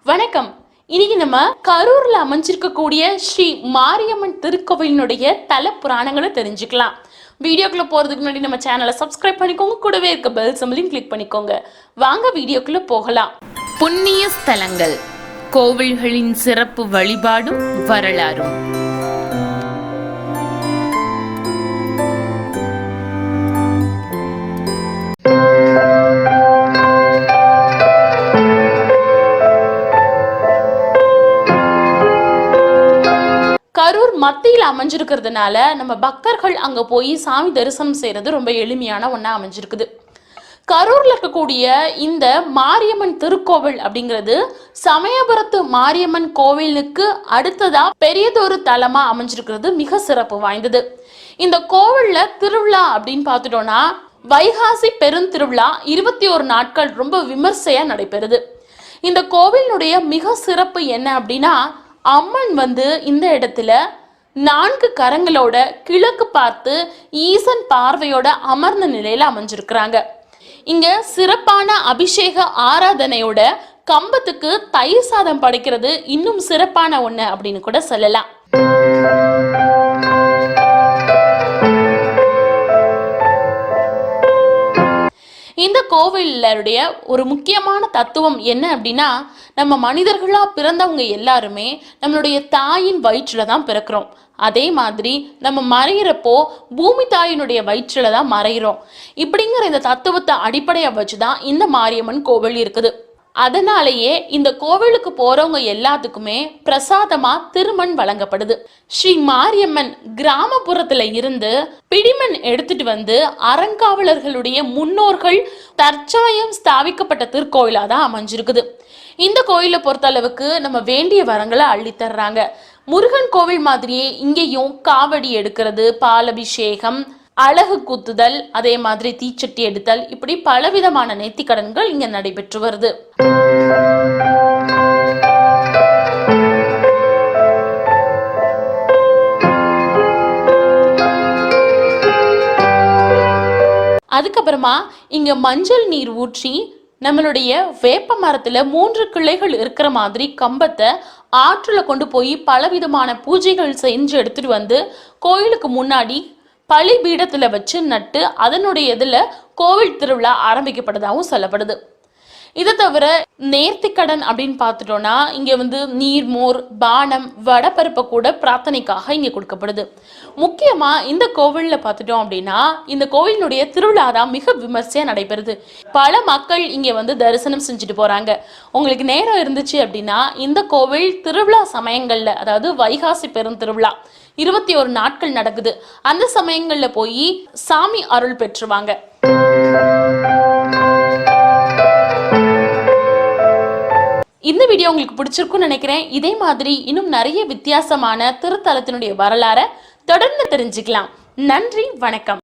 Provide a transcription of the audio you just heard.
வணக்கம். இன்னைக்கு நம்ம கரூர்ல அமைஞ்சிருக்கக்கூடிய ஸ்ரீ மாரியம்மன் திருக்கோவிலினுடைய தல புராணங்களை தெரிஞ்சுக்கலாம். வீடியோக்குள்ள போறதுக்கு முன்னாடி நம்ம சேனலை சப்ஸ்கிரைப் பண்ணிக்கோங்க, கூடவே இருக்க பெல் சிம்பலையும் கிளிக் பண்ணிக்கோங்க. வாங்க வீடியோக்குள்ள போகலாம். புண்ணிய ஸ்தலங்கள், கோவில்களின் சிறப்பு வழிபாடும் வரலாறும். கரூர் மத்தியில் அமைஞ்சிருக்கிறதுனால நம்ம பக்தர்கள் அங்க போய் சாமி தரிசனம் செய்யறது ரொம்ப எளிமையான ஒண்ணா அமைஞ்சிருக்குது. கரூர்ல இருக்கக்கூடிய இந்த மாரியம்மன் திருக்கோவில் அப்படிங்கிறது சமயபுரத்து மாரியம்மன் கோவிலுக்கு அடுத்ததா பெரியதொரு தலமா அமைஞ்சிருக்கிறது மிக சிறப்பு வாய்ந்தது. இந்த கோவில்ல திருவிழா அப்படின்னு பார்த்துட்டோம்னா வைகாசி பெருந்திருவிழா 21 நாட்கள் ரொம்ப விமர்சையா நடைபெறுது. இந்த கோவிலுடைய மிக சிறப்பு என்ன அப்படின்னா, அம்மன் இந்த இடத்துல 4 கரங்களோட கிழக்கு பார்த்து ஈசன் பார்வையோட அமர்ந்த நிலையில அமைஞ்சிருக்கிறாங்க. இங்க சிறப்பான அபிஷேக ஆராதனையோட கம்பத்துக்கு தயிர் சாதம் படைக்கிறது இன்னும் சிறப்பான ஒண்ணு அப்படின்னு கூட சொல்லலாம். இந்த கோவிலுடைய ஒரு முக்கியமான தத்துவம் என்ன அப்படின்னா, நம்ம மனிதர்களா பிறந்தவங்க எல்லாருமே நம்மளுடைய தாயின் வயிற்றுல தான் பிறக்கிறோம். அதே மாதிரி நம்ம மறையிறப்போ பூமி தாயினுடைய வயிற்றுல தான் மறைகிறோம். இப்படிங்கிற இந்த தத்துவத்தை அடிப்படையா வச்சுதான் இந்த மாரியம்மன் கோவில் இருக்குது. அதனாலேயே இந்த கோவிலுக்கு போறவங்க எல்லாத்துக்குமே பிரசாதமா திருமண் வழங்கப்படுது. ஸ்ரீ மாரியம்மன் கிராமப்புறத்துல இருந்து பிடிமண் எடுத்துட்டு வந்து அறங்காவலர்களுடைய முன்னோர்கள் தற்சமயம் ஸ்தாபிக்கப்பட்ட திருக்கோயிலா தான் அமைஞ்சிருக்குது. இந்த கோயிலை பொறுத்த அளவுக்கு நம்ம வேண்டிய வரங்களை அள்ளித்தர்றாங்க. முருகன் கோவில் மாதிரியே இங்கேயும் காவடி எடுக்கிறது, பாலபிஷேகம், அழகு குத்துதல், அதே மாதிரி தீச்சட்டி எடுத்தல், இப்படி பலவிதமான நேர்த்திக்கடன்கள் இங்க நடைபெற்று வருது. அதுக்கப்புறமா இங்க மஞ்சள் நீர் ஊற்றி நம்மளுடைய வேப்ப மரத்துல 3 கிளைகள் இருக்கிற மாதிரி கம்பத்தை ஆற்றுல கொண்டு போய் பலவிதமான பூஜைகள் செஞ்சு எடுத்துட்டு வந்து கோயிலுக்கு முன்னாடி பலிபீடத்துல வச்சு நட்டு அதனுடைய இதுல கோவில் திருவிழா ஆரம்பிக்கப்பட்டதாகவும் சொல்லப்படுது. இதை தவிர நேர்த்திக்கடன் அப்படின்னு பார்த்துட்டோம்னா இங்க நீர்மோர், பானம், வடப்பருப்பை கூட பிரார்த்தனைக்காக இங்க கொடுக்கப்படுது. முக்கியமா இந்த கோவில்ல பார்த்துட்டோம் அப்படின்னா இந்த கோவிலினுடைய திருவிழா தான் மிக விமர்சையா நடைபெறுது. பல மக்கள் இங்க தரிசனம் செஞ்சுட்டு போறாங்க. உங்களுக்கு நேரம் இருந்துச்சு அப்படின்னா இந்த கோவில் திருவிழா சமயங்கள்ல, அதாவது வைகாசி பெருந்திருவிழா 21 நாட்கள் நடக்குது, அந்த சமயங்கள்ல போய் சாமி அருள் பெற்றுவாங்க. இந்த வீடியோ உங்களுக்கு பிடிச்சிருக்கும்னு நினைக்கிறேன். இதே மாதிரி இன்னும் நிறைய வித்தியாசமான திருத்தலத்தினுடைய வரலாறை தொடர்ந்து தெரிஞ்சுக்கலாம். நன்றி, வணக்கம்.